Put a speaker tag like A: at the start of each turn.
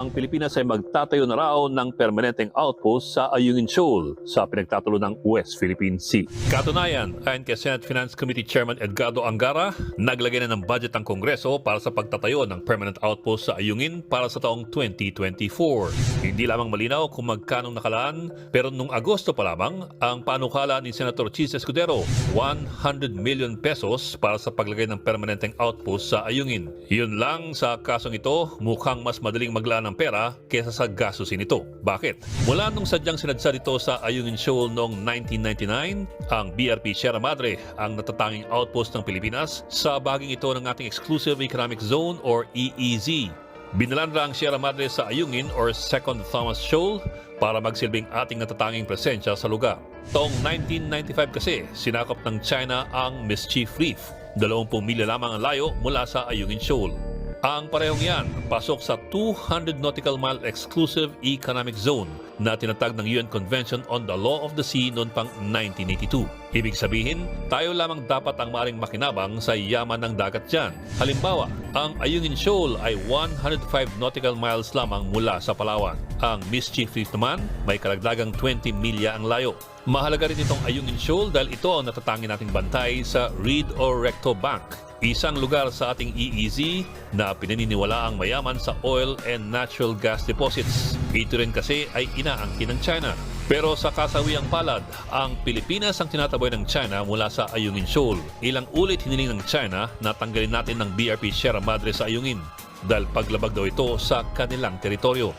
A: Ang Pilipinas ay magtatayo na raw ng permanenteng outpost sa Ayungin Shoal sa pinagtatulo ng West Philippine Sea. Katunayan, ayon kay Senate Finance Committee Chairman Edgardo Angara, naglagay na ng budget ang Kongreso para sa pagtatayo ng permanent outpost sa Ayungin para sa taong 2024. Hindi lamang malinaw kung magkanong nakalaan, pero nung Agosto pa lamang, ang panukala ni Senator Chis Escudero, 100 million pesos para sa paglagay ng permanenteng outpost sa Ayungin. Yun lang, sa kasong ito, mukhang mas madaling maglaan ng pera kesa sa gastusin ito. Bakit? Mula nung sadyang sinadsa dito sa Ayungin Shoal noong 1999, ang BRP Sierra Madre ang natatanging outpost ng Pilipinas sa bahaging ito ng ating Exclusive Economic Zone or EEZ. Binalandra ang Sierra Madre sa Ayungin or Second Thomas Shoal para magsilbing ating natatanging presensya sa lugar. Taong 1995 kasi, sinakop ng China ang Mischief Reef. 20 milya lamang ang layo mula sa Ayungin Shoal. Ang parehong yan, pasok sa 200 nautical mile exclusive economic zone na tinatag ng UN Convention on the Law of the Sea noon pang 1982. Ibig sabihin, tayo lamang dapat ang maaaring makinabang sa yaman ng dagat dyan. Halimbawa, ang Ayungin Shoal ay 105 nautical miles lamang mula sa Palawan. Ang Mischief Reef naman, may karagdagang 20 milya ang layo. Mahalaga rin itong Ayungin Shoal dahil ito ang natatangin nating bantay sa Reed o Recto Bank. Isang lugar sa ating EEZ na pinaniniwala ang mayaman sa oil and natural gas deposits. Ito rin kasi ay inaangkin ng China. Pero sa kasawiang palad, ang Pilipinas ang tinataboy ng China mula sa Ayungin Shoal. Ilang ulit hiniling ng China na tanggalin natin ng BRP Sierra Madre sa Ayungin dahil paglabag daw ito sa kanilang teritoryo.